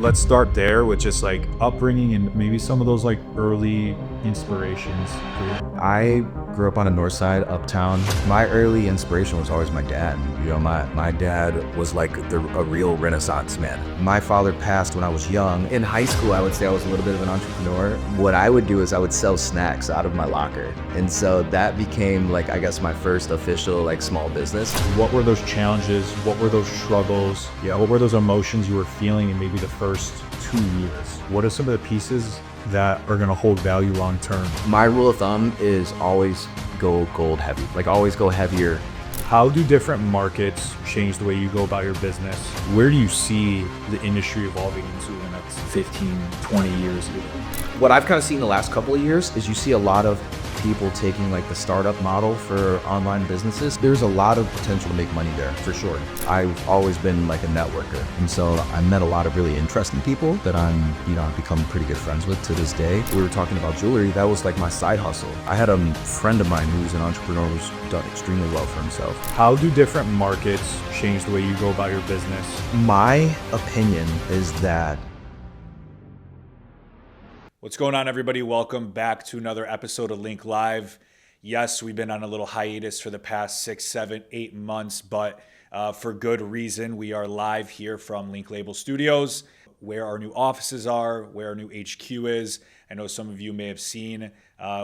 Let's start there with just like upbringing and maybe some of those like early inspirations for you. I grew up on the north side, uptown. My early inspiration was always my dad. You know, my dad was like a real Renaissance man. My father passed when I was young. In high school, I would say I was a little bit of an entrepreneur. What I would do is I would sell snacks out of my locker. And so that became like, I guess, my first official like small business. What were those challenges? What were those struggles? Yeah, what were those emotions you were feeling in maybe the first 2 years? What are some of the pieces that are going to hold value long term? My rule of thumb is always go gold heavy, like always go heavier. How do different markets change the way you go about your business? Where do you see the industry evolving into in the next 15, 20 years? What I've kind of seen the last couple of years is you see a lot of people taking like the startup model for online businesses. There's a lot of potential to make money there for sure. I've always been like a networker. And so I met a lot of really interesting people that I've become pretty good friends with to this day. We were talking about jewelry. That was like my side hustle. I had a friend of mine who's an entrepreneur who's done extremely well for himself. How do different markets change the way you go about your business? My opinion is that What's going on, everybody? Welcome back to another episode of Link Live. Yes, we've been on a little hiatus for the past 6, 7, 8 months, but for good reason. We are live here from Link Label Studios, where our new offices are, where our new HQ is. I know some of you may have seen.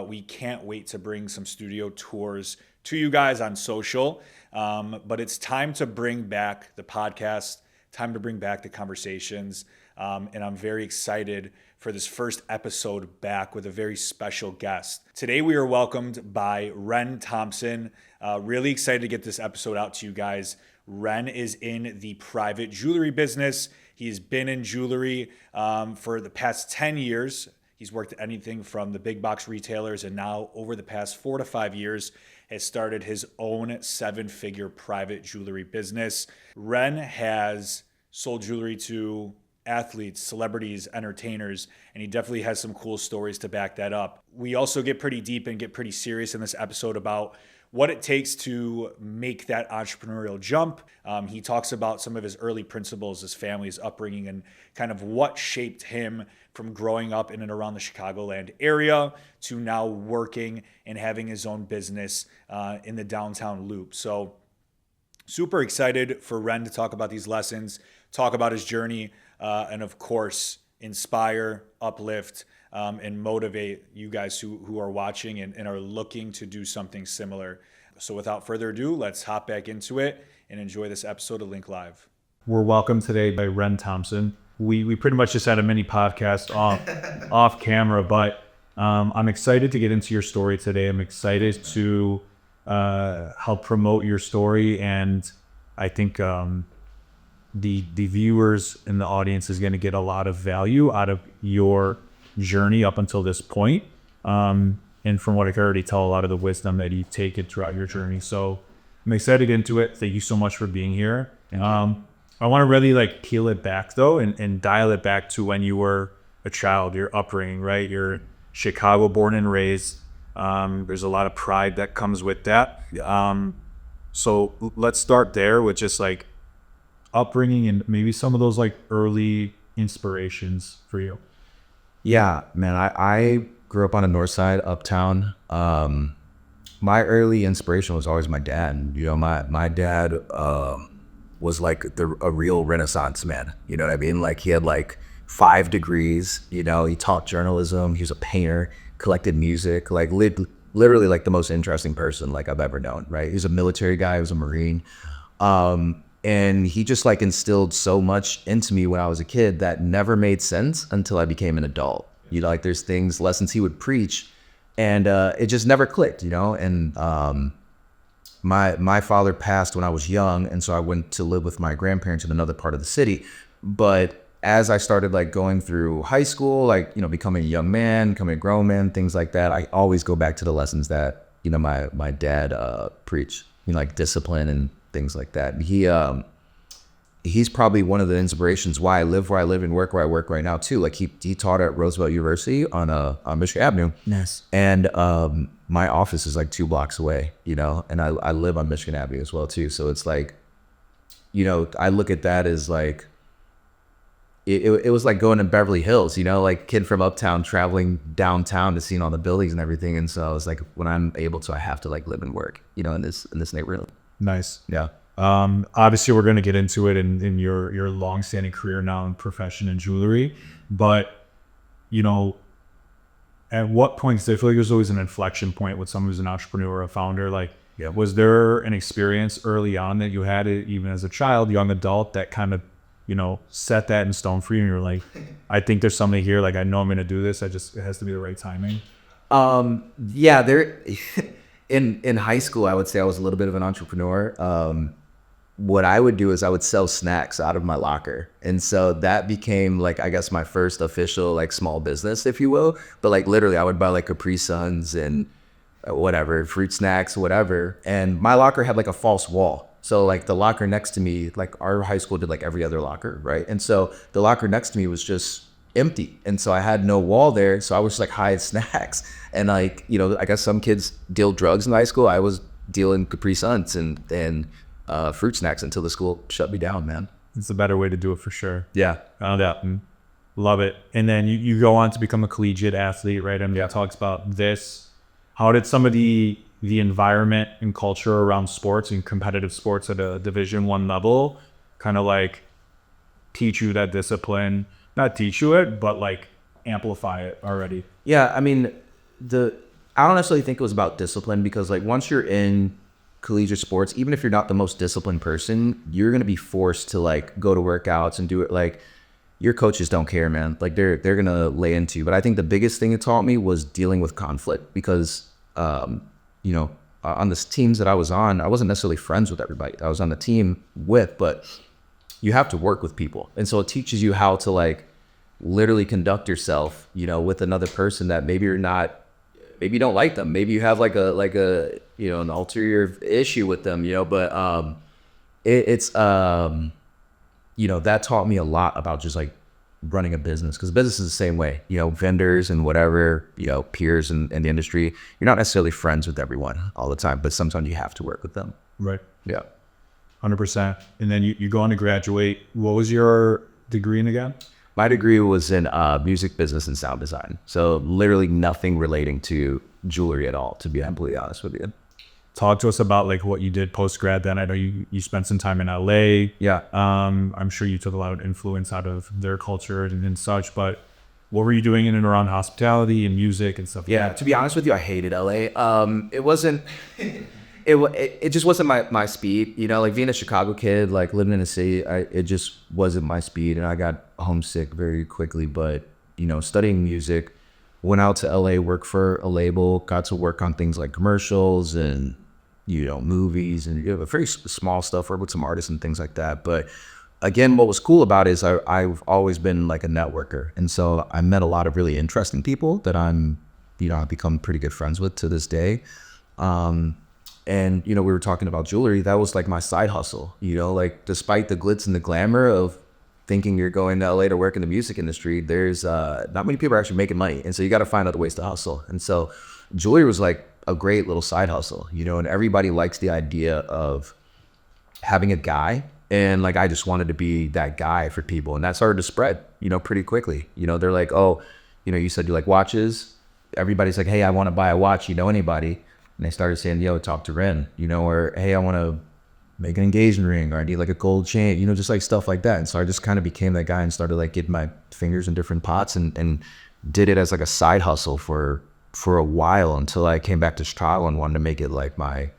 We can't wait to bring some studio tours to you guys on social, but it's time to bring back the podcast, time to bring back the conversations, and I'm very excited for this first episode back with a very special guest. Today we are welcomed by Ren Thompson. Really excited to get this episode out to you guys. Ren is in the private jewelry business. He has been in jewelry for the past 10 years. He's worked at anything from the big box retailers, and now over the past 4 to 5 years has started his own 7-figure private jewelry business. Ren has sold jewelry to athletes, celebrities, entertainers, and he definitely has some cool stories to back that up. We also get pretty deep and get pretty serious in this episode about what it takes to make that entrepreneurial jump. He talks about some of his early principles, his family's upbringing, and kind of what shaped him from growing up in and around the Chicagoland area to now working and having his own business in the downtown loop. So super excited for Ren to talk about these lessons, talk about his journey, and of course, inspire, uplift, and motivate you guys who are watching and are looking to do something similar. So without further ado, let's hop back into it and enjoy this episode of Link Live. We're welcomed today by Ren Thompson. We pretty much just had a mini podcast off camera, but I'm excited to get into your story today. I'm excited to help promote your story, and I think the viewers and the audience is going to get a lot of value out of your journey up until this point. And from what I can already tell, a lot of the wisdom that you've taken throughout your journey. So I'm excited to get into it. Thank you so much for being here. I want to really like peel it back though and dial it back to when you were a child, your upbringing, right? You're Chicago born and raised. There's a lot of pride that comes with that. So let's start there with just like upbringing and maybe some of those like early inspirations for you. Yeah, man, I grew up on the north side, uptown. My early inspiration was always my dad. You know, my dad was like a real Renaissance man. You know what I mean? Like he had like 5 degrees, you know, he taught journalism, he was a painter, collected music, like literally like the most interesting person like I've ever known, right? He was a military guy, he was a Marine. And he just like instilled so much into me when I was a kid that never made sense until I became an adult. You know, like there's lessons he would preach, and it just never clicked, you know? And my father passed when I was young, and so I went to live with my grandparents in another part of the city. But as I started like going through high school, like, you know, becoming a young man, becoming a grown man, things like that, I always go back to the lessons that, you know, my dad preached, you know, like discipline and things like that. He's probably one of the inspirations why I live where I live and work where I work right now too. Like he taught at Roosevelt University on Michigan Avenue. Yes. And my office is like 2 blocks away, you know, and I live on Michigan Avenue as well too. So it's like, you know, I look at that as like, it was like going to Beverly Hills, you know, like kid from uptown traveling downtown to seeing all the buildings and everything. And so I was like, when I'm able to, I have to like live and work, you know, in this neighborhood. Nice. Yeah. Obviously, we're going to get into it in your long-standing career now in profession in jewelry, but you know, at what point? Cause I feel like there's always an inflection point with someone who's an entrepreneur or a founder. Like, was there an experience early on that you had, even as a child, young adult, that kind of, you know, set that in stone for you? And you're like, I think there's something here. Like, I know I'm going to do this. It has to be the right timing. Yeah, there in high school, I would say I was a little bit of an entrepreneur. What I would do is I would sell snacks out of my locker. And so that became like, I guess my first official like small business, if you will. But like literally I would buy like Capri Suns and whatever, fruit snacks, whatever. And my locker had like a false wall. So like the locker next to me, like our high school did like every other locker, right? And so the locker next to me was just empty. And so I had no wall there. So I was just like hide snacks. And like, you know, I guess some kids deal drugs in high school. I was dealing Capri Suns and fruit snacks until the school shut me down, man. It's a better way to do it for sure. Yeah. Love it. And then you go on to become a collegiate athlete, right? And it talks about this. How did some of the environment and culture around sports and competitive sports at a Division I level kind of like teach you that discipline? Not teach you it, but like amplify it already. Yeah, I mean, I don't necessarily think it was about discipline, because like once you're in collegiate sports, even if you're not the most disciplined person, you're going to be forced to like go to workouts and do it. Like your coaches don't care, man. Like they're going to lay into you. But I think the biggest thing it taught me was dealing with conflict, because, you know, on the teams that I was on, I wasn't necessarily friends with everybody I was on the team with, but you have to work with people. And so it teaches you how to like literally conduct yourself, you know, with another person that maybe you're not, maybe you don't like them. Maybe you have like a, you know, an ulterior issue with them, you know, but, it's, you know, that taught me a lot about just like running a business, because business is the same way, you know, vendors and whatever, you know, peers in the industry, you're not necessarily friends with everyone all the time, but sometimes you have to work with them. Right. Yeah. 100%. And then you go on to graduate. What was your degree in again? My degree was in music business and sound design. So literally nothing relating to jewelry at all, to be completely honest with you. Talk to us about like what you did post-grad then. I know you spent some time in LA. Yeah. I'm sure you took a lot of influence out of their culture and such, but what were you doing in and around hospitality and music and stuff like that? To be honest with you, I hated LA. It wasn't, it just wasn't my speed, you know, like being a Chicago kid, like living in a city, it just wasn't my speed, and I got homesick very quickly. But, you know, studying music, went out to LA, worked for a label, got to work on things like commercials and, you know, movies and, you know, very small stuff, work with some artists and things like that. But again, what was cool about it is I've always been like a networker. And so I met a lot of really interesting people that I've become pretty good friends with to this day. And, you know, we were talking about jewelry. That was like my side hustle, you know, like despite the glitz and the glamour of thinking you're going to LA to work in the music industry, there's not many people are actually making money. And so you got to find other ways to hustle. And so jewelry was like a great little side hustle, you know, and everybody likes the idea of having a guy. And like, I just wanted to be that guy for people. And that started to spread, you know, pretty quickly. You know, they're like, oh, you know, you said you like watches. Everybody's like, hey, I want to buy a watch. You know anybody? And they started saying, yo, talk to Ren, you know, or hey, I want to make an engagement ring, or I need like a gold chain, you know, just like stuff like that. And so I just kind of became that guy and started like getting my fingers in different pots and did it as like a side hustle for a while until I came back to Chicago and wanted to make it like my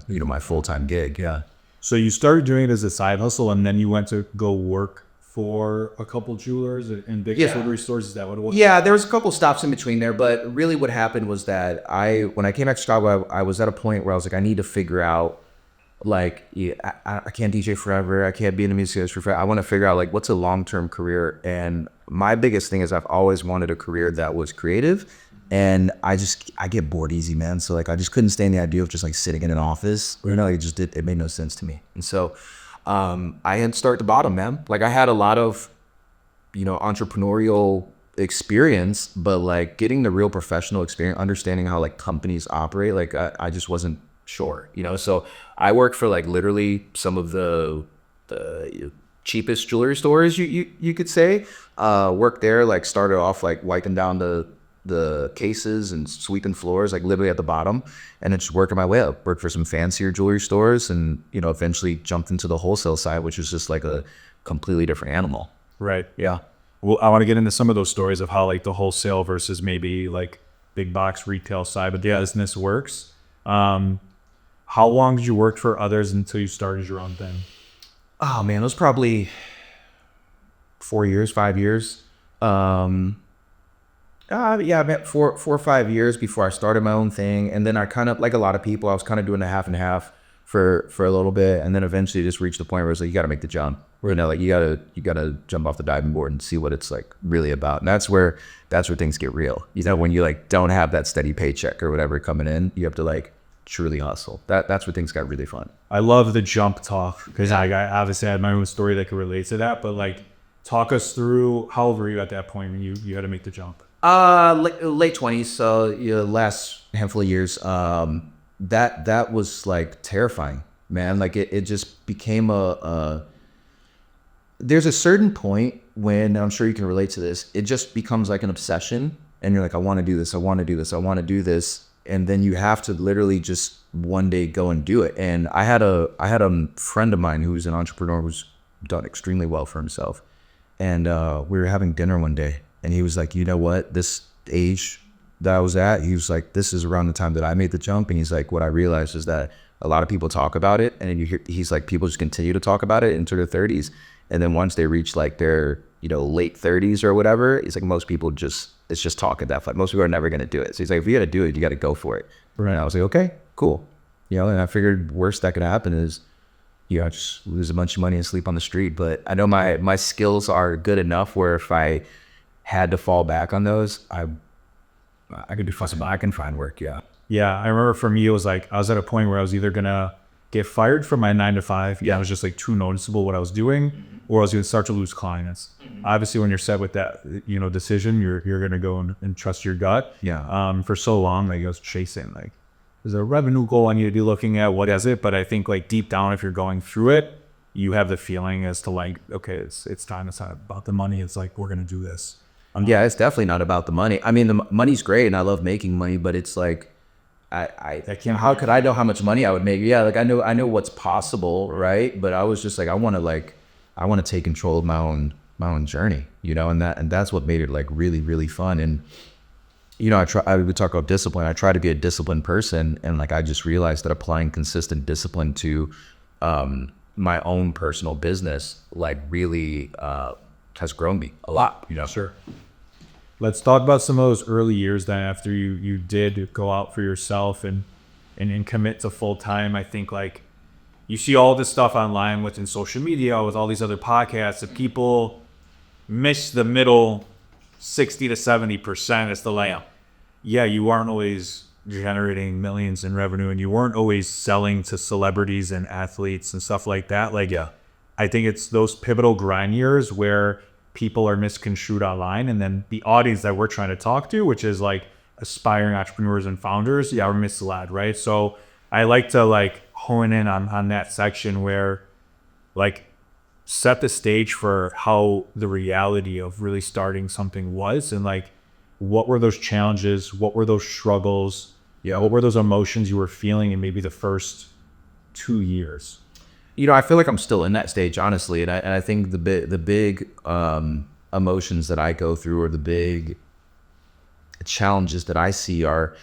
you know, my full-time gig. Yeah. So you started doing it as a side hustle, and then you went to go work for a couple jewelers and big jewelry stores. Is that what it was? Yeah, there was a couple stops in between there, but really what happened was that when I came back to Chicago, I was at a point where I was like, I need to figure out, like, I can't DJ forever. I can't be in the music industry forever. I want to figure out like what's a long-term career. And my biggest thing is I've always wanted a career that was creative. And I get bored easy, man. So like, I just couldn't stand the idea of just like sitting in an office. You know, it made no sense to me. And so I had to start at the bottom, man. Like I had a lot of, you know, entrepreneurial experience, but like getting the real professional experience, understanding how like companies operate, like I just wasn't sure, you know? So I worked for like literally some of the cheapest jewelry stores, you could say. Worked there, like started off like wiping down the cases and sweeping floors, like literally at the bottom, and then just working my way up. Worked for some fancier jewelry stores, and eventually jumped into the wholesale side, which was just like a completely different animal. Right. Yeah. Well, I want to get into some of those stories of how like the wholesale versus maybe like big box retail side, but the business works. How long did you work for others until you started your own thing? Oh man, it was probably 4 years, 5 years. Yeah, about 4 or 5 years before I started my own thing. And then I kind of, like a lot of people, I was kind of doing a half and half for a little bit. And then eventually just reached the point where it's like, you got to make the jump. Like you gotta jump off the diving board and see what it's like really about. And that's where things get real. When you like don't have that steady paycheck or whatever coming in, you have to like truly hustle. That's where things got really fun. I love the jump talk because I obviously had my own story that could relate to that. But like, talk us through how old were you at that point when you had to make the jump? Late 20s. So last handful of years. That was like terrifying, man. Like it just became there's a certain point when, I'm sure you can relate to this, it just becomes like an obsession, and you're like, I want to do this, I want to do this, I want to do this, and then you have to literally just one day go and do it. And I had a friend of mine who's an entrepreneur who's done extremely well for himself, and we were having dinner one day, and he was like, you know what, this age that I was at, he was like, this is around the time that I made the jump. And he's like, what I realized is that a lot of people talk about it, and then he's like, people just continue to talk about it into their 30s. And then once they reach like their, late 30s or whatever, it's like most people it's just talk at that point. Most people are never going to do it. So he's like, if you got to do it, you got to go for it. Right. And I was like, okay, cool. And I figured worst that could happen is, I just lose a bunch of money and sleep on the street. But I know my skills are good enough where if I had to fall back on those, I could do fun. I can find work. Yeah. Yeah. I remember for me, it was like, I was at a point where I was either going to get fired from my 9 to 5. Yeah. It was just like too noticeable what I was doing, or I was going to start to lose clients. Obviously, when you're set with that, decision, you're going to go and trust your gut. Yeah. For so long, like I was chasing, like, there's a revenue goal I need to be looking at. What is it? But I think like deep down, if you're going through it, you have the feeling as to like, okay, it's time. It's not about the money. It's like, we're going to do this. Yeah, it's definitely not about the money. I mean, the money's great and I love making money, but it's like, how could I know how much money I would make? Yeah, like I know what's possible, right? But I was just like, I want to take control of my own journey, and that's what made it like really, really fun. And I would talk about discipline. I try to be a disciplined person, and like I just realized that applying consistent discipline to my own personal business like really has grown me a lot. Sure. Let's talk about some of those early years then after you did go out for yourself and commit to full time. I think like you see all this stuff online within social media with all these other podcasts that people miss the middle 60 to 70%. It's the layout. Yeah, you aren't always generating millions in revenue, and you weren't always selling to celebrities and athletes and stuff like that. Like, yeah, I think it's those pivotal grind years where people are misconstrued online, and then the audience that we're trying to talk to, which is like aspiring entrepreneurs and founders, are misled, right? So I like to like hone in on that section where like set the stage for how the reality of really starting something was, and like what were those challenges, what were those struggles, what were those emotions you were feeling in maybe the first 2 years? I feel like I'm still in that stage, honestly. And I think the big emotions that I go through, or the big challenges that I see are,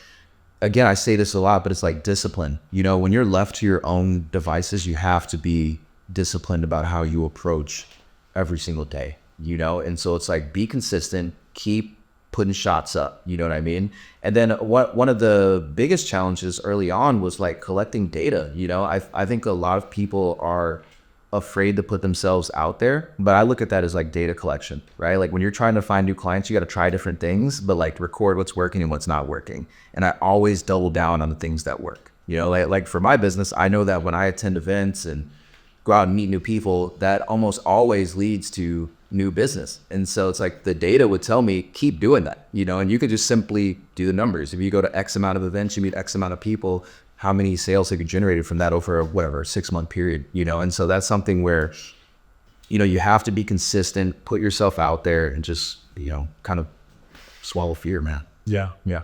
again, I say this a lot, but it's like discipline. When you're left to your own devices, you have to be disciplined about how you approach every single day, And so it's like, be consistent, keep putting shots up, you know what I mean? And then one of the biggest challenges early on was like collecting data. I think a lot of people are afraid to put themselves out there, but I look at that as like data collection, right? Like when you're trying to find new clients, you got to try different things, but like record what's working and what's not working. And I always double down on the things that work. Like for my business, I know that when I attend events and go out and meet new people, that almost always leads to new business. And so it's like the data would tell me, keep doing that, and you could just simply do the numbers. If you go to X amount of events, you meet X amount of people, how many sales have you generated from that over a 6-month period, And so that's something where you have to be consistent, put yourself out there, and just, kind of swallow fear, man. Yeah. Yeah.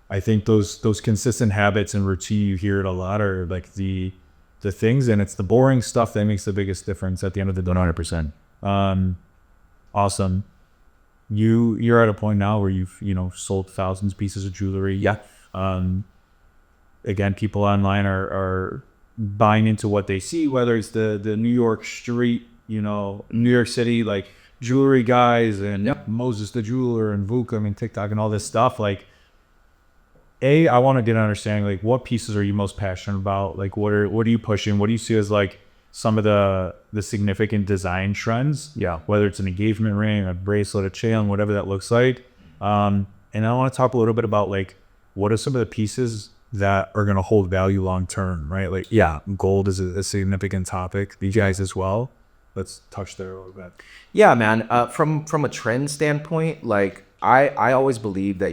I think those consistent habits and routine, you hear it a lot, are like the things, and it's the boring stuff that makes the biggest difference at the end of the day. 100%. Awesome. You're at a point now where you've, sold thousands of pieces of jewelry. Yeah. Again, people online are buying into what they see, whether it's the New York street, New York City, like jewelry guys and Moses the jeweler and Vuka and TikTok and all this stuff. Like, I want to get an understanding, like, what pieces are you most passionate about? Like, what are you pushing? What do you see as like some of the significant design trends? Yeah. Whether it's an engagement ring, a bracelet, a chain, whatever that looks like. And I want to talk a little bit about like, what are some of the pieces that are going to hold value long term, right? Like, gold is a significant topic. These guys as well. Let's touch there a little bit. Yeah, man. From a trend standpoint, like I always believe that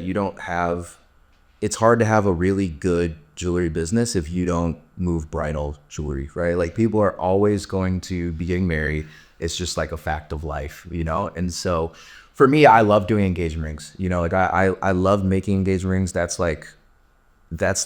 it's hard to have a really good jewelry business if you don't move bridal jewelry, right? Like, people are always going to be getting married. It's just like a fact of life, And so for me, I love doing engagement rings, like I love making engagement rings. That's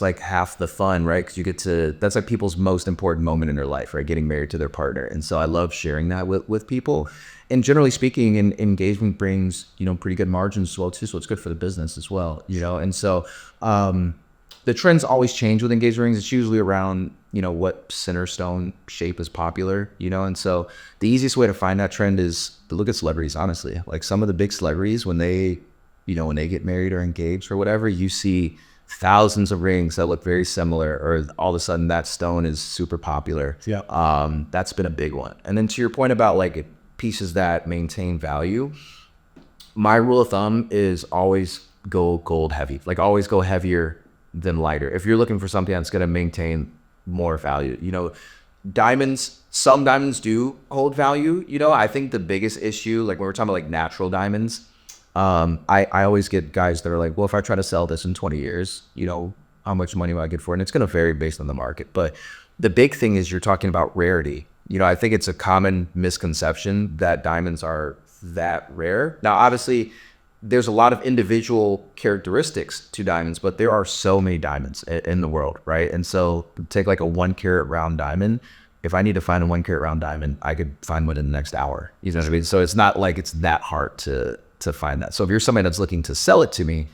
like half the fun, right? Because that's like people's most important moment in their life, right? Getting married to their partner. And so I love sharing that with people. And generally speaking, engagement brings, pretty good margins as well too. So it's good for the business as well, And so the trends always change with engagement rings. It's usually around, what center stone shape is popular, And so the easiest way to find that trend is to look at celebrities, honestly. Like, some of the big celebrities, when they get married or engaged or whatever, you see thousands of rings that look very similar, or all of a sudden that stone is super popular. Yeah. That's been a big one. And then to your point about like pieces that maintain value, my rule of thumb is always go gold heavy. Like, always go heavier than lighter if you're looking for something that's going to maintain more value. Diamonds, some diamonds do hold value. I think the biggest issue, like when we're talking about like natural diamonds, I always get guys that are like, well, if I try to sell this in 20 years, how much money will I get for it? And it's going to vary based on the market. But the big thing is you're talking about rarity. I think it's a common misconception that diamonds are that rare. Now, obviously, there's a lot of individual characteristics to diamonds, but there are so many diamonds in the world, right? And so take like a 1 carat round diamond. If I need to find a 1 carat round diamond, I could find one in the next hour. You know what I mean? So it's not like it's that hard to find that. So if you're somebody that's looking to sell it to me,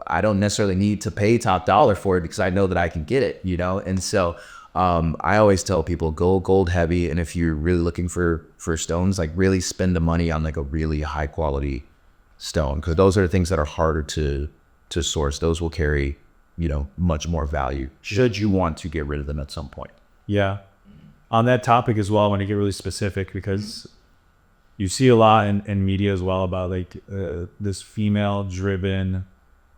I don't necessarily need to pay top dollar for it because I know that I can get it, And so I always tell people, go gold heavy. And if you're really looking for stones, like really spend the money on like a really high quality stone, because those are the things that are harder to source. Those will carry, much more value should you want to get rid of them at some point. Yeah. On that topic as well, I want to get really specific, because you see a lot in media as well about like this female driven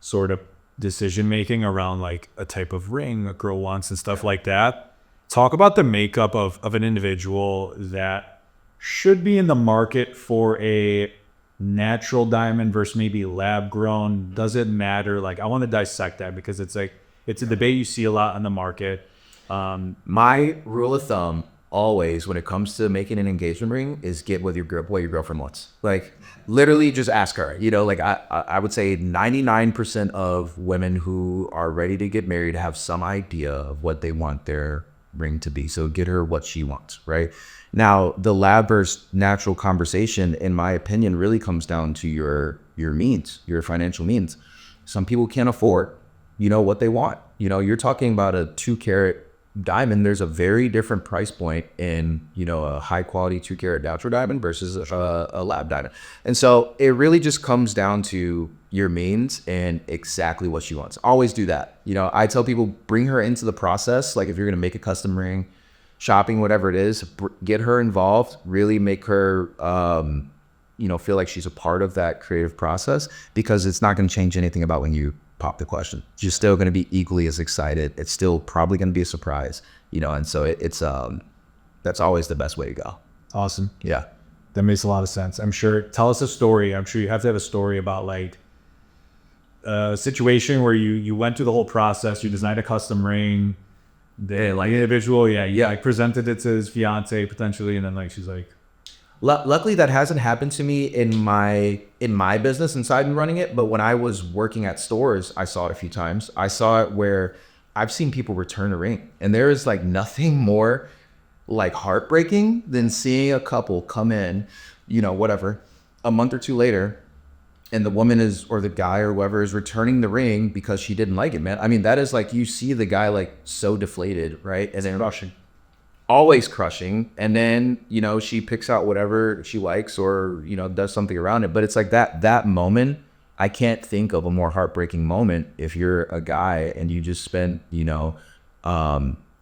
sort of decision making around like a type of ring a girl wants and stuff like that. Talk about the makeup of an individual that should be in the market for a natural diamond versus maybe lab grown. Does it matter? Like, I want to dissect that, because it's like, it's a debate you see a lot on the market. My rule of thumb always when it comes to making an engagement ring is get with your girlfriend wants. Like, literally just ask her. Like I would say 99% of women who are ready to get married have some idea of what they want their ring to be. So get her what she wants, right? Now, the lab versus natural conversation, in my opinion, really comes down to your means, your financial means. Some people can't afford, what they want. You're talking about a 2 carat diamond. There's a very different price point in, a high quality 2 carat natural diamond versus a lab diamond. And so it really just comes down to your means and exactly what she wants. Always do that. I tell people, bring her into the process. Like, if you're going to make a custom ring, shopping, whatever it is, get her involved, really make her, feel like she's a part of that creative process, because it's not going to change anything about when you pop the question. You're still going to be equally as excited. It's still probably going to be a surprise, and so it's that's always the best way to go. Awesome. Yeah. That makes a lot of sense. I'm sure. Tell us a story. I'm sure you have to have a story about like a situation where you went through the whole process, you designed a custom ring, the like individual. Yeah. Like presented it to his fiance potentially, and then like she's like, Luckily, that hasn't happened to me in my business inside and running it. But when I was working at stores, I saw it a few times. I saw it where I've seen people return a ring, and there is like nothing more like heartbreaking than seeing a couple come in, whatever, a month or two later, and the woman is, or the guy or whoever is returning the ring because she didn't like it, man. I mean, that is like, you see the guy like so deflated, right? And then crushing. Always crushing. And then, she picks out whatever she likes or, does something around it. But it's like that moment, I can't think of a more heartbreaking moment if you're a guy and you just spent,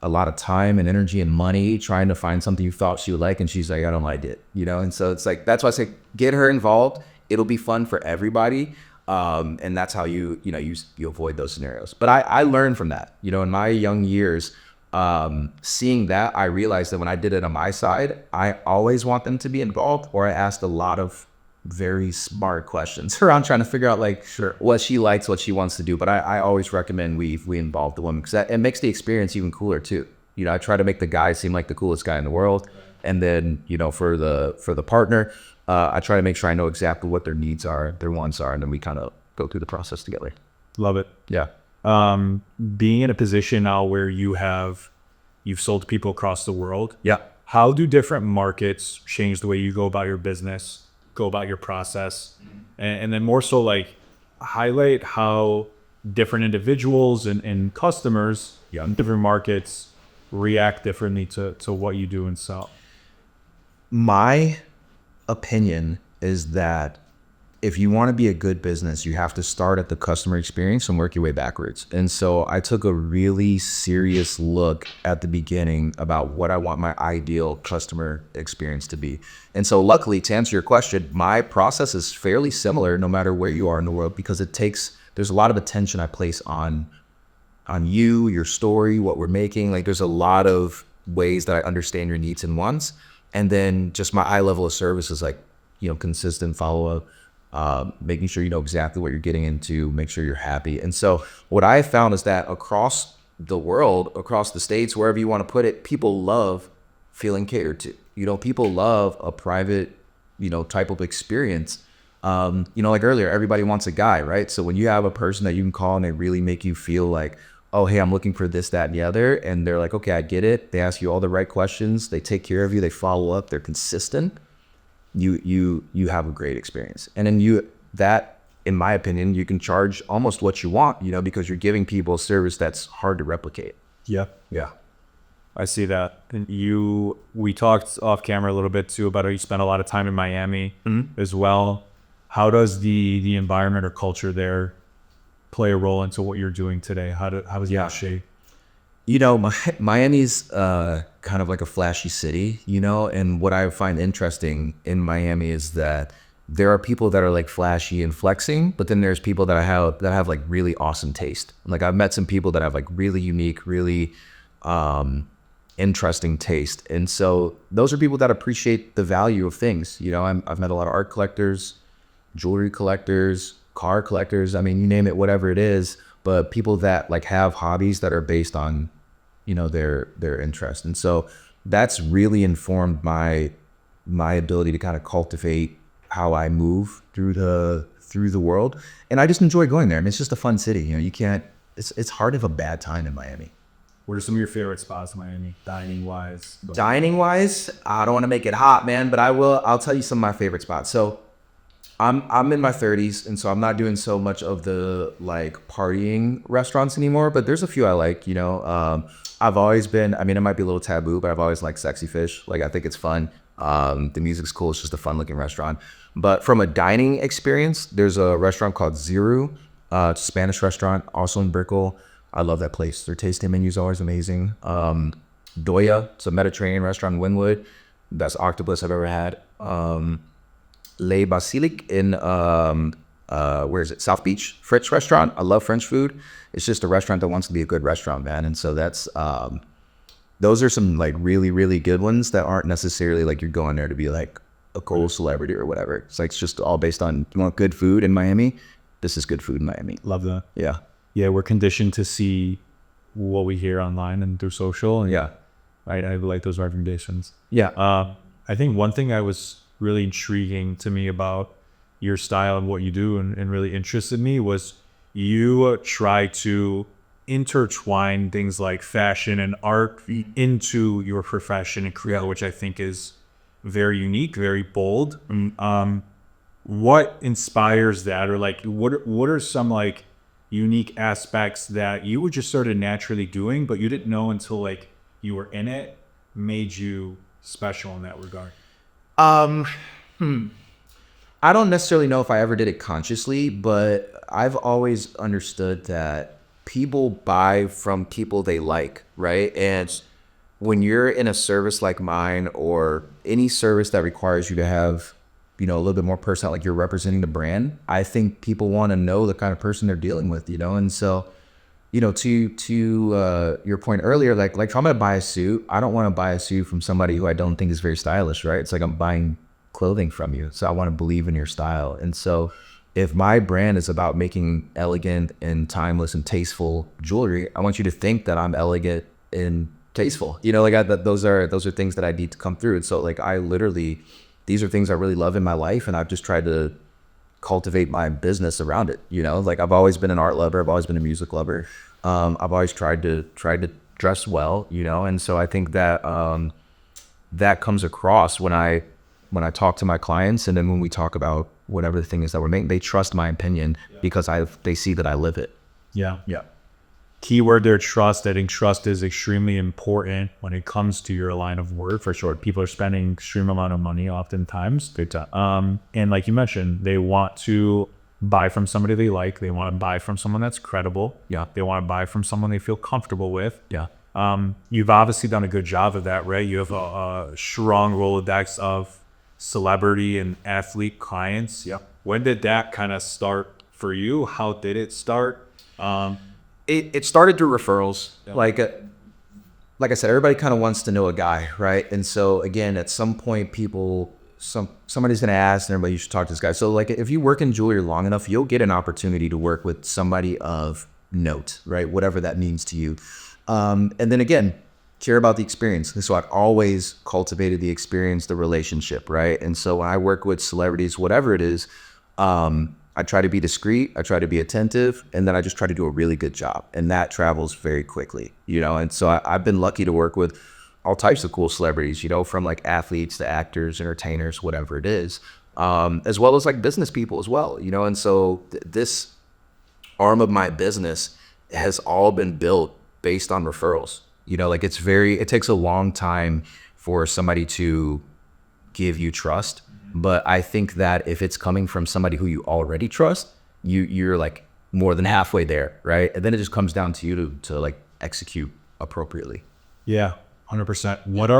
a lot of time and energy and money trying to find something you thought she would like. And she's like, I don't like it, And so it's like, that's why I say, get her involved. It'll be fun for everybody. And that's how you avoid those scenarios. But I learned from that, in my young years, seeing that, I realized that when I did it on my side, I always want them to be involved, or I asked a lot of very smart questions around trying to figure out like what she likes, what she wants to do. But I always recommend we involve the woman, because it makes the experience even cooler too. I try to make the guy seem like the coolest guy in the world. And then, for the partner, I try to make sure I know exactly what their needs are, their wants are, and then we kind of go through the process together. Love it. Yeah. Being in a position now where you've sold to people across the world. Yeah. How do different markets change the way you go about your business, go about your process? And then more so like highlight how different individuals and customers in different markets react differently to what you do and sell. My opinion is that if you want to be a good business, you have to start at the customer experience and work your way backwards. And so I took a really serious look at the beginning about what I want my ideal customer experience to be. And so luckily, to answer your question, my process is fairly similar no matter where you are in the world, because there's a lot of attention I place on you, your story, what we're making. Like there's a lot of ways that I understand your needs and wants. And then just my eye level of service is like, consistent follow up, making sure you know exactly what you're getting into, make sure you're happy. And so what I found is that across the world, across the States, wherever you want to put it, people love feeling catered to. People love a private, type of experience. Like earlier, everybody wants a guy, right? So when you have a person that you can call and they really make you feel like, oh, hey, I'm looking for this, that, and the other. And they're like, okay, I get it. They ask you all the right questions. They take care of you. They follow up. They're consistent. You have a great experience. And then in my opinion, you can charge almost what you want, because you're giving people a service that's hard to replicate. Yeah. Yeah. I see that. And we talked off camera a little bit too about how you spent a lot of time in Miami as well. How does the environment or culture there play a role into what you're doing today? How does that shape? Miami's kind of like a flashy city, and what I find interesting in Miami is that there are people that are like flashy and flexing, but then there's people that have like really awesome taste. Like I've met some people that have like really unique, really interesting taste. And so those are people that appreciate the value of things. I've met a lot of art collectors, jewelry collectors, car collectors. I mean, you name it, whatever it is, but people that like have hobbies that are based on, their interest. And so that's really informed my ability to kind of cultivate how I move through the world. And I just enjoy going there. I mean, it's just a fun city. It's hard to have a bad time in Miami. What are some of your favorite spots in Miami, dining wise? Dining wise, I don't want to make it hot, man, but I'll tell you some of my favorite spots. So I'm in my 30s, and so I'm not doing so much of the like partying restaurants anymore, but there's a few I like. I've always been, I mean, it might be a little taboo, but I've always liked Sexy Fish. Like, I think it's fun. The music's cool. It's just a fun looking restaurant. But from a dining experience, there's a restaurant called Ziru. It's a Spanish restaurant, also in Brickell. I love that place. Their tasting menu is always amazing. Doya, it's a Mediterranean restaurant in Wynwood. Best octopus I've ever had. Le Basilic in where is it? South Beach, French restaurant. I love French food. It's just a restaurant that wants to be a good restaurant, man. And so that's those are some like really, really good ones that aren't necessarily like you're going there to be like a cool celebrity or whatever. It's like it's just all based on, you want good food in Miami? This is good food in Miami. Love that. Yeah. Yeah, we're conditioned to see what we hear online and through social. And Yeah. I like those recommendations. Yeah. I think one thing that was really intriguing to me about your style and what you do and really interested me was you try to intertwine things like fashion and art into your profession and career, which I think is very unique, very bold. What inspires that, or like what are some like unique aspects that you were just sort of naturally doing, but you didn't know until like you were in it, made you special in that regard? I don't necessarily know if I ever did it consciously, but I've always understood that people buy from people they like, right? And when you're in a service like mine or any service that requires you to have, a little bit more personal, like you're representing the brand, I think people want to know the kind of person they're dealing with, and so, to your point earlier, like if I'm gonna buy a suit, I don't want to buy a suit from somebody who I don't think is very stylish, right? It's like I'm buying clothing from you, so I want to believe in your style. And so if my brand is about making elegant and timeless and tasteful jewelry, I want you to think that I'm elegant and tasteful, those are things that I need to come through. And so like these are things I really love in my life, and I've just tried to cultivate my business around it. Like I've always been an art lover, I've always been a music lover. I've always tried to dress well, and so I think that that comes across when I talk to my clients, and then when we talk about whatever the thing is that we're making, they trust my opinion because they see that I live it. Yeah. Keyword there, trust. I think trust is extremely important when it comes to your line of work, for sure. People are spending extreme amount of money oftentimes. And like you mentioned, they want to buy from somebody they like. They want to buy from someone that's credible. Yeah. They want to buy from someone they feel comfortable with. Yeah. You've obviously done a good job of that, right? You have a strong Rolodex of celebrity and athlete clients. Yeah. When did that kind of start for you? How did it start? It started through referrals. Yeah. Like I said, everybody kind of wants to know a guy, right? And so again, at some point, somebody's gonna ask, and everybody, you should talk to this guy. So like, if you work in jewelry long enough, you'll get an opportunity to work with somebody of note, right? Whatever that means to you. And then again, care about the experience. So I've always cultivated the experience, the relationship, right? And so when I work with celebrities, whatever it is, I try to be discreet, I try to be attentive, and then I just try to do a really good job. And that travels very quickly, And so I've been lucky to work with all types of cool celebrities, from like athletes to actors, entertainers, whatever it is, as well as like business people as well, And so this arm of my business has all been built based on referrals. Like it takes a long time for somebody to give you trust. But I think that if it's coming from somebody who you already trust, you're like more than halfway there, right? And then it just comes down to you to like execute appropriately. Yeah, 100%. What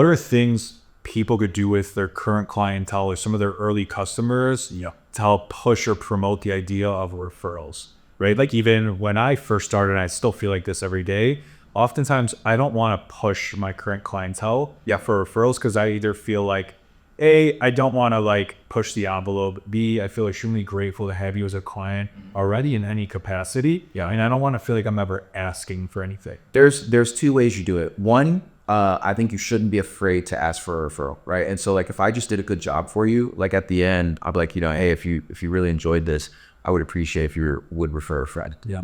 are things people could do with their current clientele or some of their early customers to help push or promote the idea of referrals, right? Like even when I first started, and I still feel like this every day, oftentimes I don't want to push my current clientele for referrals because I either feel like, A, I don't want to like push the envelope. B, I feel extremely grateful to have you as a client already in any capacity. Yeah. And I don't want to feel like I'm ever asking for anything. There's two ways you do it. One, I think you shouldn't be afraid to ask for a referral, right? And so like if I just did a good job for you, like at the end, I'd be like, hey, if you really enjoyed this, I would appreciate if you would refer a friend. Yeah.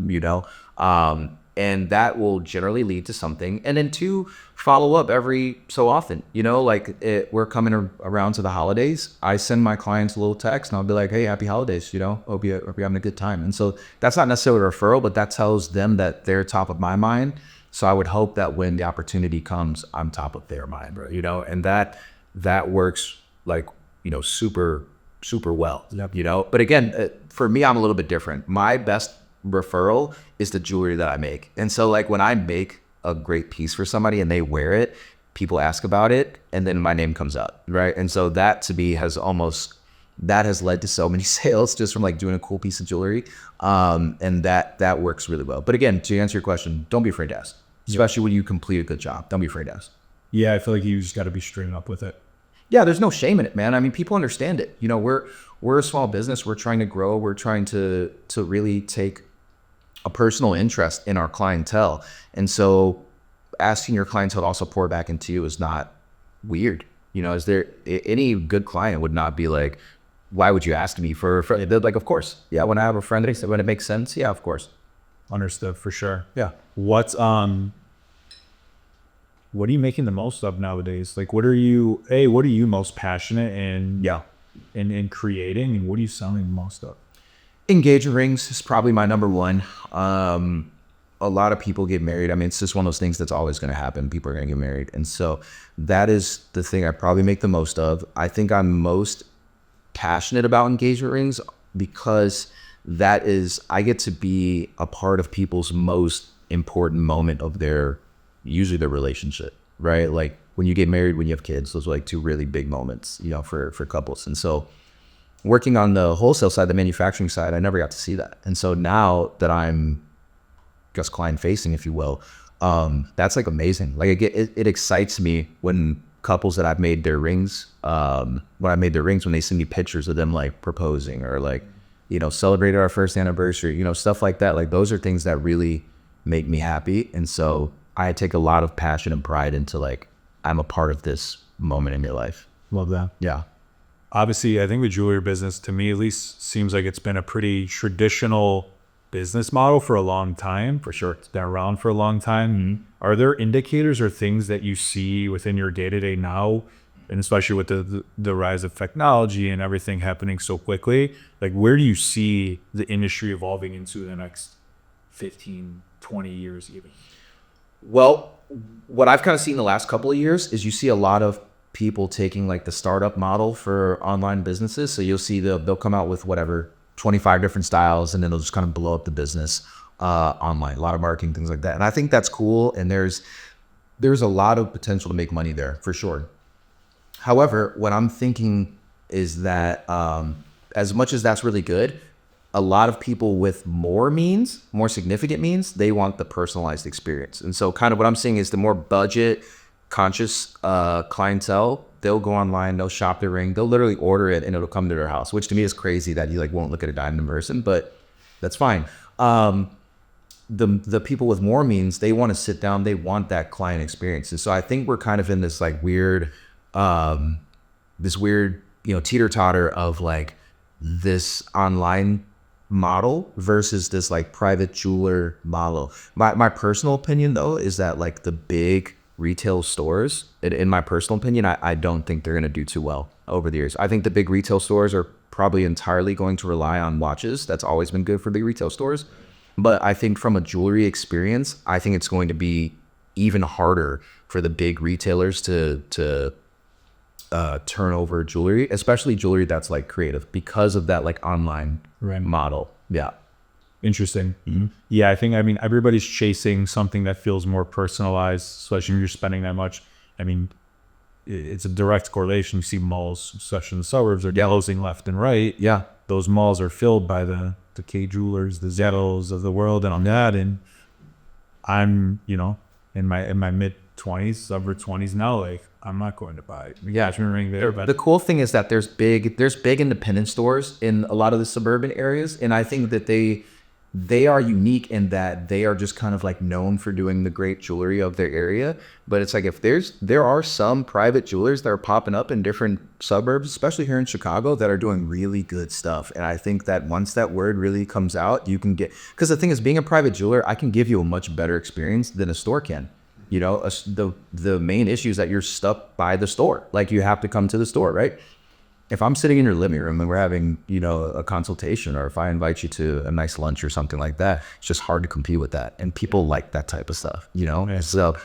And that will generally lead to something. And then two, follow up every so often. We're coming around to the holidays. I send my clients a little text and I'll be like, hey, happy holidays, hope you're having a good time. And so that's not necessarily a referral, but that tells them that they're top of my mind. So I would hope that when the opportunity comes, I'm top of their mind, and that works like, super, super well, But again, for me, I'm a little bit different. My best referral is the jewelry that I make. And so like when I make a great piece for somebody and they wear it, people ask about it and then my name comes up, right? And so that to me has led to so many sales just from like doing a cool piece of jewelry. And that works really well. But again, to answer your question, don't be afraid to ask, especially when you complete a good job. Don't be afraid to ask. Yeah, I feel like you just got to be straight up with it. Yeah, there's no shame in it, man. I mean, people understand it. We're a small business. We're trying to grow. We're trying to really take a personal interest in our clientele. And so asking your clientele to also pour back into you is not weird. You know, is there any good client would not be like, why would you ask me for they're like, of course. Yeah. When I have a friend, when it makes sense. Yeah, of course. Understood, for sure. Yeah. What are you making the most of nowadays? Like, what are you most passionate in? Yeah. In creating, and what are you selling the most of? Engagement rings is probably my number one. A lot of people get married. I mean, it's just one of those things that's always going to happen. People are going to get married. And so that is the thing I probably make the most of. I think I'm most passionate about engagement rings because I get to be a part of people's most important moment of usually their relationship, right? Like when you get married, when you have kids, those are like two really big moments, you know, for couples. And so working on the wholesale side, the manufacturing side, I never got to see that. And so now that I'm just client facing, if you will, that's like amazing. Like it excites me when couples that I've made their rings, when they send me pictures of them like proposing or like, you know, celebrated our first anniversary, you know, stuff like that. Like those are things that really make me happy. And so I take a lot of passion and pride into like, I'm a part of this moment in your life. Love that. Yeah. Obviously, I think the jewelry business, to me at least, seems like it's been a pretty traditional business model for a long time. For sure. It's been around for a long time. Mm-hmm. Are there indicators or things that you see within your day-to-day now, and especially with the rise of technology and everything happening so quickly, like where do you see the industry evolving into the next 15, 20 years even? Well, what I've kind of seen the last couple of years is you see a lot of people taking like the startup model for online businesses. So you'll see they'll come out with whatever 25 different styles, and then they'll just kind of blow up the business online. A lot of marketing, things like that. And I think that's cool. And there's a lot of potential to make money there for sure. However, what I'm thinking is that as much as that's really good, a lot of people with more significant means, they want the personalized experience. And so kind of what I'm seeing is the more budget conscious clientele, they'll go online, they'll shop their ring, they'll literally order it and it'll come to their house, which to me is crazy that you like won't look at a diamond in person, but that's fine. The people with more means, they want to sit down, they want that client experience. And so I think we're kind of in this like weird, you know, teeter-totter of like this online model versus this like private jeweler model. My personal opinion though is that like the big retail stores, in my personal opinion, I don't think they're going to do too well over the years. I think the big retail stores are probably entirely going to rely on watches. That's always been good for big retail stores. But I think from a jewelry experience, I think it's going to be even harder for the big retailers to turn over jewelry, especially jewelry that's like creative, because of that like online model. Yeah. Interesting. Mm-hmm. Yeah, I mean, everybody's chasing something that feels more personalized, especially when you're spending that much. I mean, it's a direct correlation. You see malls, especially in the suburbs, are closing left and right. Yeah. Those malls are filled by the K jewelers, the Zettos of the world, and on that. And I'm, you know, in my mid 20s, upper 20s now, like I'm not going to buy a engagement ring there. But the cool thing is that there's big independent stores in a lot of the suburban areas, and I think that they are unique in that they are just kind of like known for doing the great jewelry of their area. But it's like, if there are some private jewelers that are popping up in different suburbs, especially here in Chicago, that are doing really good stuff. And I think that once that word really comes out, you can get, because the thing is, being a private jeweler, I can give you a much better experience than a store can. You know, the main issue is that you're stuck by the store. Like you have to come to the store, right? If I'm sitting in your living room and we're having, you know, a consultation, or if I invite you to a nice lunch or something like that, it's just hard to compete with that. And people like that type of stuff, you know? Yeah. So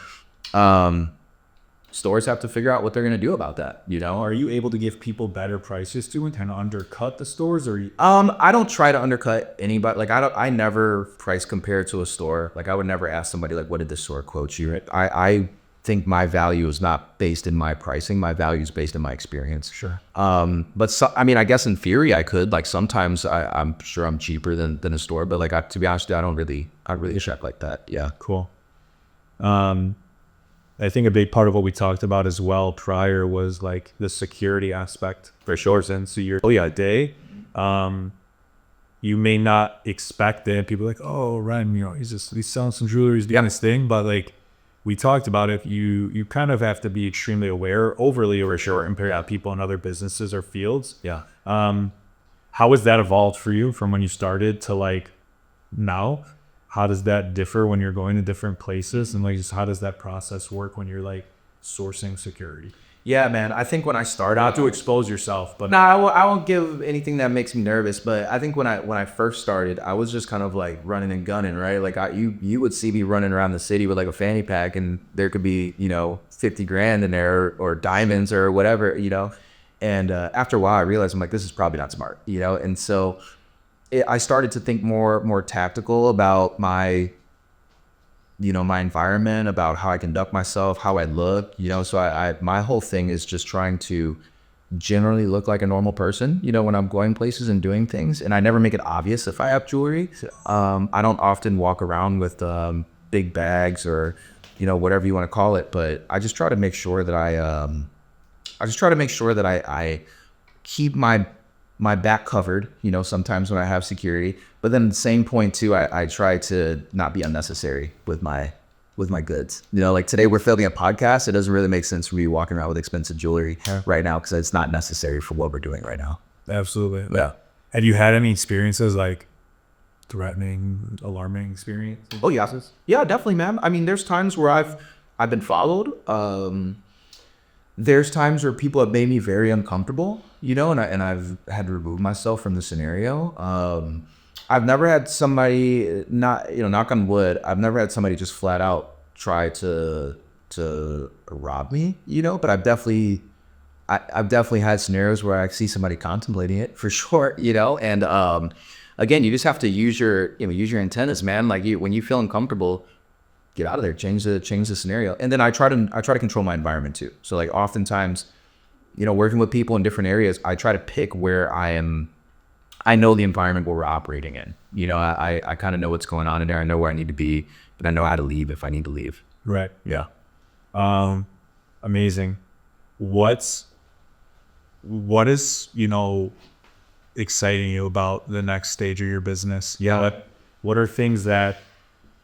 stores have to figure out what they're going to do about that, you know? Are you able to give people better prices too and kind of undercut the stores? Or I don't try to undercut anybody. Like I never price compare to a store. Like I would never ask somebody like, what did this store quote you? I think my value is not based in my pricing. My value is based in my experience. Sure. But so, I mean, I guess in theory I could, like sometimes I'm sure I'm cheaper than a store, but like to be honest, I don't really shop like that. Yeah. Cool. I think a big part of what we talked about as well prior was like the security aspect. For sure. And so you're a day, you you may not expect it. People are like, oh, Ren, he's selling some jewelry, he's doing this thing. But like we talked about, if you kind of have to be extremely aware, overly aware, compared to people in other businesses or fields. Yeah. How has that evolved for you from when you started to like now? How does that differ when you're going to different places? And like, just how does that process work when you're like sourcing security? Yeah, man. I think when I started, Not to expose yourself, but no, I won't give anything that makes me nervous. But I think when I first started, I was just kind of like running and gunning, right? Like you would see me running around the city with like a fanny pack, and there could be 50 grand in there or diamonds or whatever, And after a while, I realized I'm like, this is probably not smart, And so I started to think more tactical about my my environment, about how I conduct myself, how I look, So I my whole thing is just trying to generally look like a normal person, when I'm going places and doing things. And I never make it obvious if I have jewelry. I don't often walk around with big bags or whatever you want to call it. But I just try to make sure that I keep my back covered, sometimes when I have security. But then at the same point too, I try to not be unnecessary with my goods. Like today we're filming a podcast. It doesn't really make sense for me walking around with expensive jewelry right now because it's not necessary for what we're doing right now. Absolutely. Yeah. Have you had any experiences like threatening, alarming experiences? Oh yeah. Yeah, definitely, man. I mean, there's times where I've been followed. There's times where people have made me very uncomfortable, and I've had to remove myself from the scenario. I've never had somebody, not knock on wood, I've never had somebody just flat out try to rob me, but I've definitely had scenarios where I see somebody contemplating it for sure, and again, you just have to use your antennas, man. Like when you feel uncomfortable, get out of there, change the scenario. And then I try to control my environment too. So like oftentimes, working with people in different areas, I try to pick where I know the environment where we're operating in. I kind of know what's going on in there. I know where I need to be, but I know how to leave if I need to leave. Right. Yeah. Amazing. What is, exciting you about the next stage of your business? Yeah. What are things that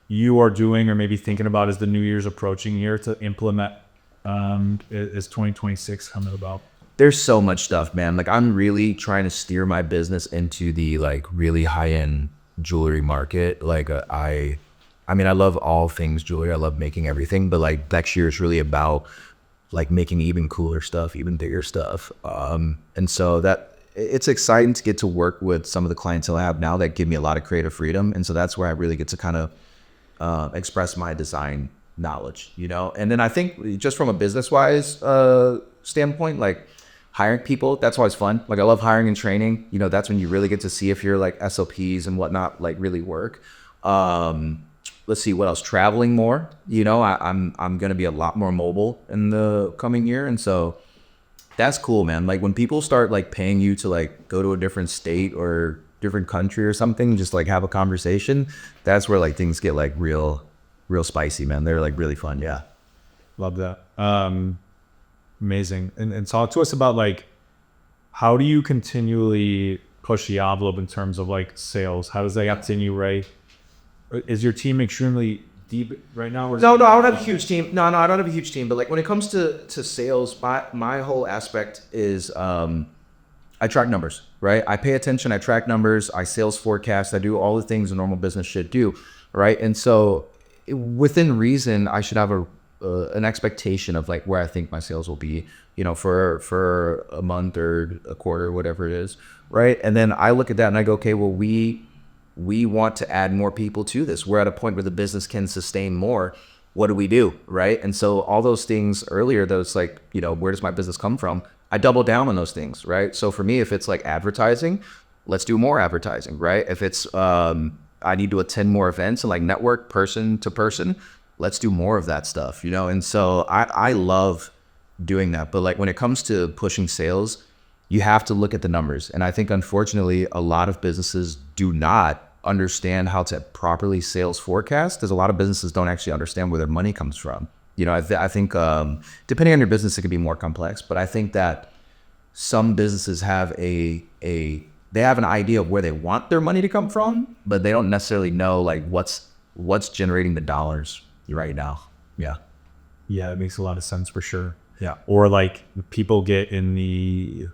you are doing or maybe thinking about as the new year's approaching here to implement as 2026 coming about? There's so much stuff, man. Like I'm really trying to steer my business into the like really high-end jewelry market. Like I love all things jewelry. I love making everything, but like next year is really about like making even cooler stuff, even bigger stuff. And so that it's exciting to get to work with some of the clientele I have now that give me a lot of creative freedom. And so that's where I really get to kind of express my design knowledge, And then I think just from a business-wise standpoint, like hiring people, that's always fun. Like I love hiring and training. That's when you really get to see if your like SOPs and whatnot like really work. Let's see what else. Traveling more. I'm gonna be a lot more mobile in the coming year, and so that's cool, man. Like when people start like paying you to like go to a different state or different country or something, just like have a conversation. That's where like things get like real spicy, man. They're like really fun. Yeah. Love that. Amazing. And talk to us about like, how do you continually push the envelope in terms of like sales? How does that continue, right? Is your team extremely deep right now? No, I don't have a huge team. No, I don't have a huge team. But like when it comes to sales, my whole aspect is I track numbers, right? I pay attention. I track numbers. I sales forecast. I do all the things a normal business should do, right? And so within reason, I should have an expectation of like where I think my sales will be, for a month or a quarter, whatever it is, right? And then I look at that and I go, okay, well, we want to add more people to this. We're at a point where the business can sustain more. What do we do, right? And so all those things earlier, those like, where does my business come from? I double down on those things, right? So for me, if it's like advertising, let's do more advertising, right? If it's I need to attend more events and like network person to person, let's do more of that stuff, And so I love doing that. But like when it comes to pushing sales, you have to look at the numbers. And I think unfortunately, a lot of businesses do not understand how to properly sales forecast. There's a lot of businesses don't actually understand where their money comes from. I think depending on your business, it can be more complex, but I think that some businesses have a they have an idea of where they want their money to come from, but they don't necessarily know like what's generating the dollars right now. Yeah. Yeah, it makes a lot of sense for sure. Yeah. Or like people get in the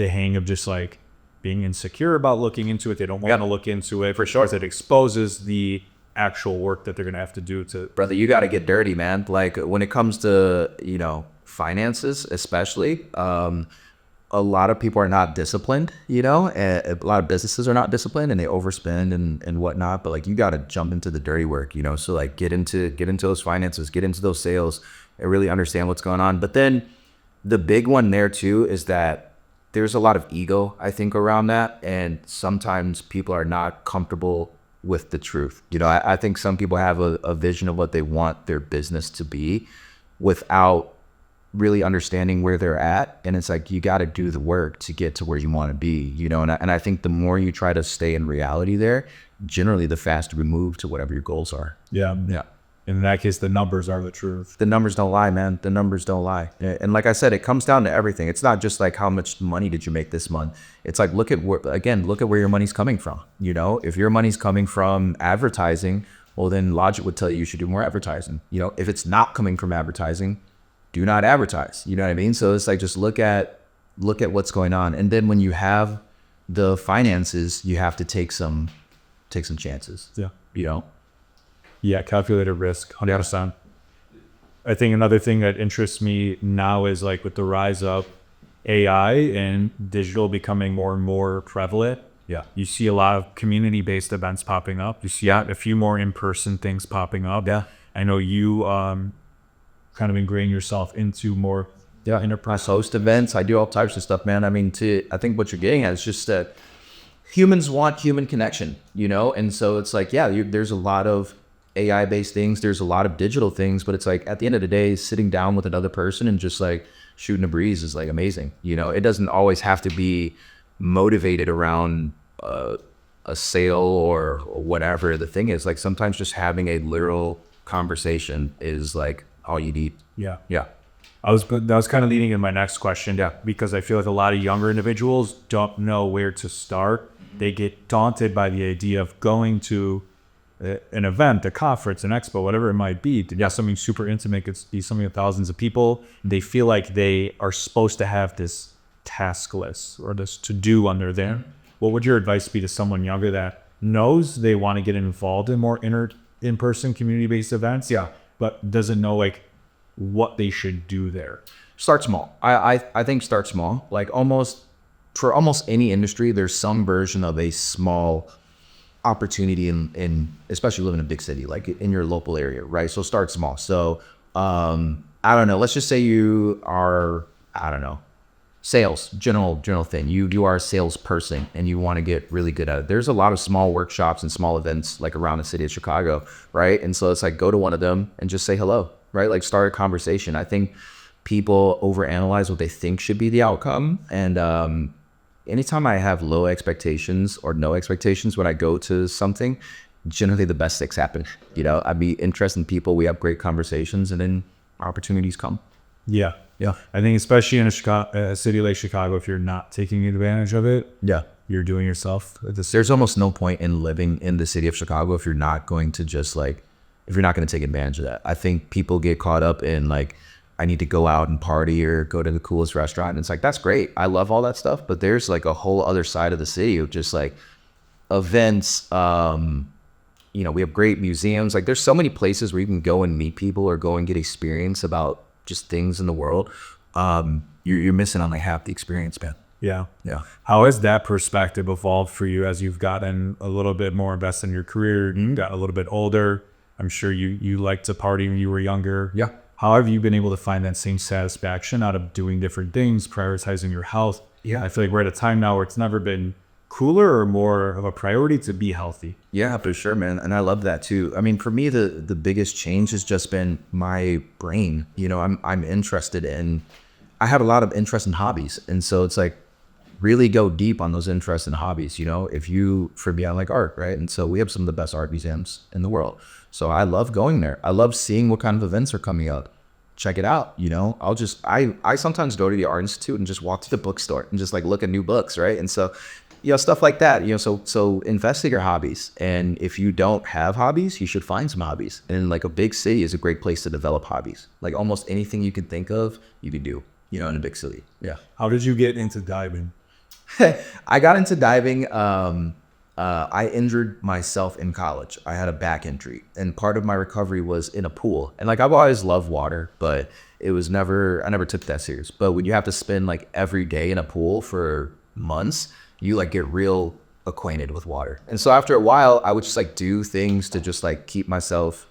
hang of just like being insecure about looking into it. They don't want to look into it For sure. because it exposes the actual work that they're going to have to do to. Brother, you got to get dirty, man. Like when it comes to, finances, especially, a lot of people are not disciplined, and a lot of businesses are not disciplined and they overspend and whatnot. But like, you got to jump into the dirty work, so like get into those finances, get into those sales and really understand what's going on. But then the big one there too, is that there's a lot of ego, I think, around that. And sometimes people are not comfortable with the truth. I think some people have a vision of what they want their business to be without really understanding where they're at. And it's like, you got to do the work to get to where you want to be, and I think the more you try to stay in reality there, generally the faster we move to whatever your goals are. Yeah. In that case, the numbers are the truth. The numbers don't lie, man. The numbers don't lie. And like I said, it comes down to everything. It's not just like how much money did you make this month. It's like, look at where your money's coming from. If your money's coming from advertising, well, then logic would tell you should do more advertising. If it's not coming from advertising, do not advertise. You know what I mean? So it's like, just look at what's going on. And then when you have the finances, you have to take some chances. Yeah. Yeah, calculated risk, 100%. I think another thing that interests me now is like with the rise of AI and digital becoming more and more prevalent. Yeah. You see a lot of community-based events popping up. You see a few more in-person things popping up. Yeah. I know you kind of ingrain yourself into more enterprise host events. I do all types of stuff, man. I mean, I think what you're getting at is just that humans want human connection, and so it's like, there's a lot of AI-based things, there's a lot of digital things, but it's like, at the end of the day, sitting down with another person and just like shooting a breeze is like amazing. It doesn't always have to be motivated around a sale or whatever the thing is. Like, sometimes just having a literal conversation is like all you need. Yeah. That was kind of leading in my next question. Yeah. Because I feel like a lot of younger individuals don't know where to start. They get daunted by the idea of going to an event, a conference, an expo, whatever it might be. Something super intimate, could be something with thousands of people. They feel like they are supposed to have this task list or this to-do under there. What would your advice be to someone younger that knows they want to get involved in more in-person community-based events, but doesn't know like what they should do there? Start small. I think start small. Like for almost any industry, there's some version of a small opportunity in especially living in a big city, like in your local area, right? So start small. So I don't know, let's just say you are, sales, general thing. You are a salesperson and you want to get really good at it. There's a lot of small workshops and small events like around the city of Chicago, right? And so it's like, go to one of them and just say hello, right? Like, start a conversation. I think people overanalyze what they think should be the outcome. And anytime I have low expectations or no expectations when I go to something, generally the best things happen. I'd be interested in people, we have great conversations, and then opportunities come. Yeah. I think especially in a city like Chicago, if you're not taking advantage of it, you're doing yourself. There's almost no point in living in the city of Chicago if you're not going to if you're not going to take advantage of that. I think people get caught up in like, I need to go out and party or go to the coolest restaurant. And it's like, that's great. I love all that stuff. But there's like a whole other side of the city of just like events. We have great museums. Like, there's so many places where you can go and meet people or go and get experience about just things in the world. You're missing on like half the experience, man. Yeah. Yeah. How has that perspective evolved for you as you've gotten a little bit more invested in your career, got a little bit older? I'm sure you liked to party when you were younger. Yeah. How have you been able to find that same satisfaction out of doing different things, prioritizing your health? Yeah. I feel like we're at a time now where it's never been cooler or more of a priority to be healthy. Yeah, for sure, man. And I love that too. I mean, for me, the biggest change has just been my brain. I'm interested in, I have a lot of interest in hobbies. And so it's like, really go deep on those interests and hobbies. For me, I like art, right? And so we have some of the best art museums in the world. So I love going there. I love seeing what kind of events are coming up. Check it out. I sometimes go to the Art Institute and just walk to the bookstore and just like look at new books, right? And so stuff like that. So invest in your hobbies. And if you don't have hobbies, you should find some hobbies. And like a big city is a great place to develop hobbies. Like almost anything you can think of, you could do, in a big city. Yeah. How did you get into diving? I got into diving. I injured myself in college. I had a back injury, and part of my recovery was in a pool. And like I've always loved water, but I never took that serious. But when you have to spend like every day in a pool for months, you like get real acquainted with water. And so after a while, I would just like do things to just like keep myself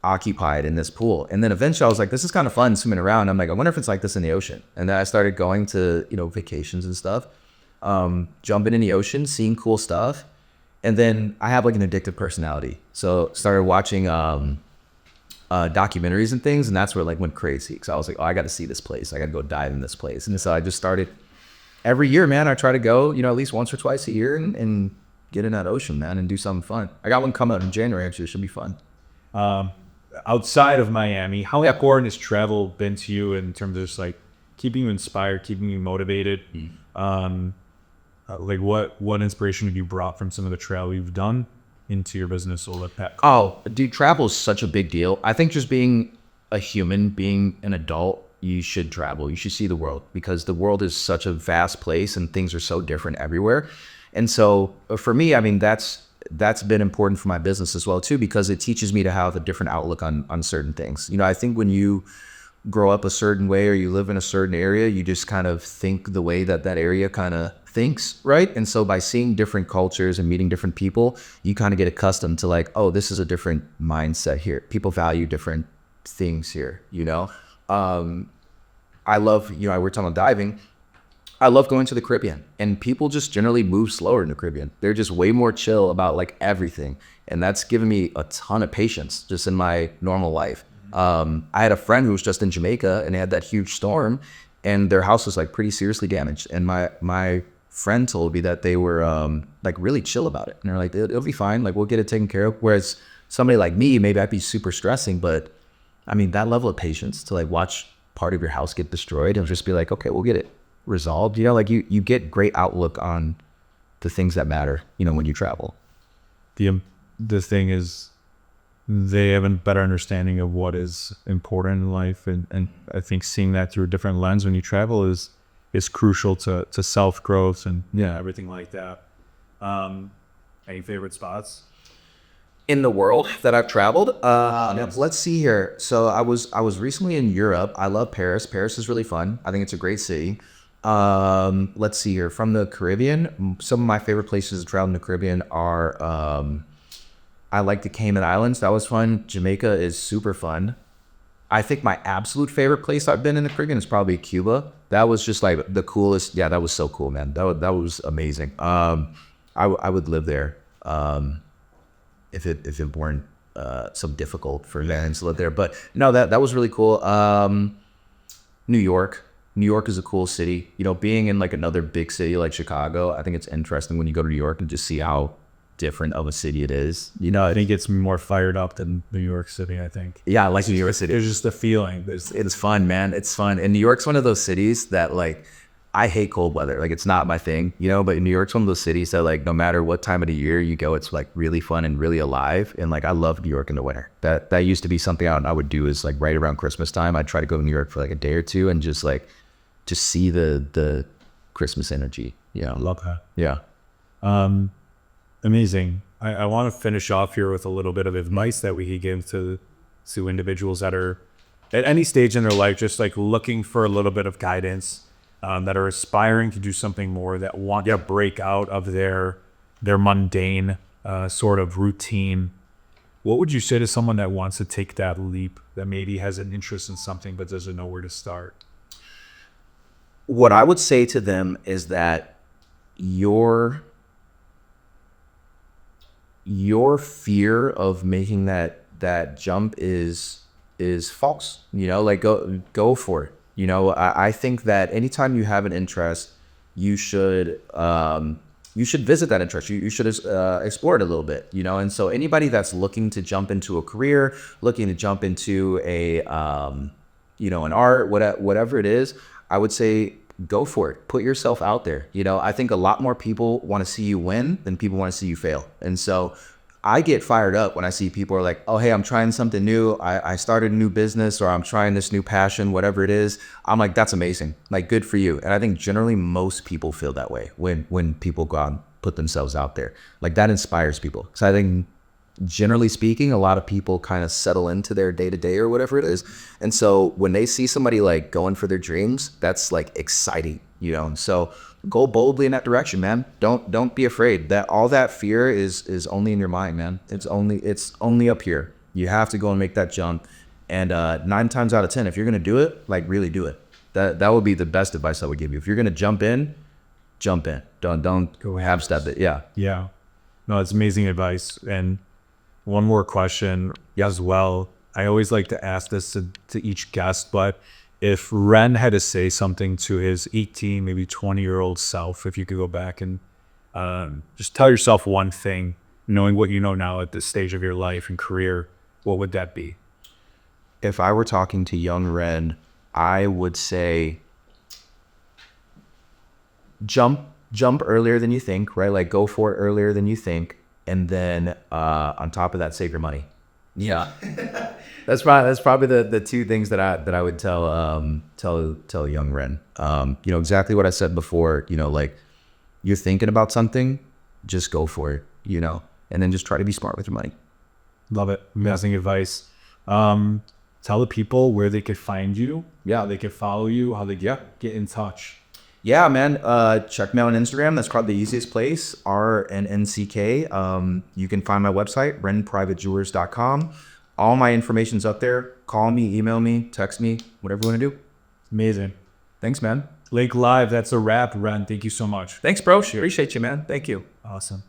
occupied in this pool. And then eventually I was like, this is kind of fun swimming around. I'm like, I wonder if it's like this in the ocean. And then I started going to, vacations and stuff, jumping in the ocean, seeing cool stuff. And then I have like an addictive personality. So started watching documentaries and things. And that's where it like went crazy. Because I was like, oh, I got to see this place. I got to go dive in this place. And so I just started every year, man. I try to go, at least once or twice a year and get in that ocean, man, and do something fun. I got one coming out in January, actually. It should be fun. Outside of Miami, how important has travel been to you in terms of just like keeping you inspired, keeping you motivated? Like what inspiration have you brought from some of the travel you've done into your business over the past? Oh, dude, travel is such a big deal. I think just being a human, being an adult, you should travel. You should see the world, because the world is such a vast place and things are so different everywhere. And so for me, I mean, that's been important for my business as well too, because it teaches me to have a different outlook on certain things. I think when you grow up a certain way or you live in a certain area, you just kind of think the way that area kind of thinks, right? And so by seeing different cultures and meeting different people, you kind of get accustomed to like, oh, this is a different mindset here. People value different things here, I love, we're talking about diving. I love going to the Caribbean, and people just generally move slower in the Caribbean. They're just way more chill about like everything. And that's given me a ton of patience just in my normal life. I had a friend who was just in Jamaica and they had that huge storm and their house was like pretty seriously damaged. And my friend told me that they were like really chill about it. And they're like, it'll be fine. Like we'll get it taken care of. Whereas somebody like me, maybe I'd be super stressing, but I mean, that level of patience to like watch part of your house get destroyed and just be like, okay, we'll get it resolved. Like you get great outlook on the things that matter, when you travel. The thing is, they have a better understanding of what is important in life. And I think seeing that through a different lens when you travel is crucial to self-growth and everything like that. Any favorite spots? In the world that I've traveled, let's see here. So I was recently in Europe. I love Paris. Paris is really fun. I think it's a great city. Let's see here. From the Caribbean, some of my favorite places to travel in the Caribbean are, I like the Cayman Islands. That was fun. Jamaica is super fun. I think my absolute favorite place I've been in the Caribbean is probably Cuba. That was just like the coolest. Yeah, that was so cool, man. That was amazing. I would live there. If it weren't so difficult for fans to live there. But no, that was really cool. New York is a cool city. Being in like another big city like Chicago, I think it's interesting when you go to New York and just see how different of a city it is. I think it's more fired up than New York City, I think. Yeah, I like New York City. There's just a feeling. It's fun, man. It's fun. And New York's one of those cities that like, I hate cold weather. Like it's not my thing, but New York's one of those cities that like, no matter what time of the year you go, it's like really fun and really alive. And like, I love New York in the winter. That used to be something I would do is like right around Christmas time. I'd try to go to New York for like a day or two and just see the Christmas energy. Yeah. Love that. Yeah. Amazing. I want to finish off here with a little bit of advice that we could give to individuals that are at any stage in their life, just like looking for a little bit of guidance, that are aspiring to do something more, that want to break out of their mundane sort of routine. What would you say to someone that wants to take that leap, that maybe has an interest in something but doesn't know where to start? What I would say to them is that your fear of making that jump is false. Like go for it. I think that anytime you have an interest, you should visit that interest. You should explore it a little bit, And so anybody that's looking to jump into a career, looking to jump into an art, whatever it is, I would say go for it. Put yourself out there. You know, I think a lot more people want to see you win than people want to see you fail. And so I get fired up when I see people are like, oh, hey, I'm trying something new. I started a new business, or I'm trying this new passion, whatever it is. I'm like, that's amazing. Like, good for you. And I think generally most people feel that way when people go out and put themselves out there. Like, that inspires people. So I think generally speaking, a lot of people kind of settle into their day-to-day or whatever it is. And so when they see somebody like going for their dreams, that's like exciting, you know? And so go boldly in that direction, man. Don't be afraid. That all that fear is only in your mind, man. It's only up here. You have to go and make that jump. And 9 times out of 10, if you're gonna do it, like, really do it. That would be the best advice I would give you. If you're gonna jump in. Don't go half step it. Yeah. Yeah. No, it's amazing advice. And one more question as well. I always like to ask this to each guest, but if Ren had to say something to his 18, maybe 20-year-old self, if you could go back and just tell yourself one thing, knowing what you know now at this stage of your life and career, what would that be? If I were talking to young Ren, I would say jump earlier than you think, right? Like, go for it earlier than you think. And then on top of that, save your money. Yeah. That's probably the 2 things that I would tell young Ren. You know, exactly what I said before, you know, like, you're thinking about something, just go for it, you know, and then just try to be smart with your money. Love it. Amazing advice. Tell the people where they could find you. Yeah. How they could follow you, how they get in touch. Yeah, man. Check me out on Instagram. That's probably the easiest place. RNNCK. You can find my website, renprivatejewelers.com. All my information's up there. Call me, email me, text me, whatever you want to do. Amazing. Thanks, man. Link Live. That's a wrap, Ren. Thank you so much. Thanks, bro. Appreciate you, man. Thank you. Awesome.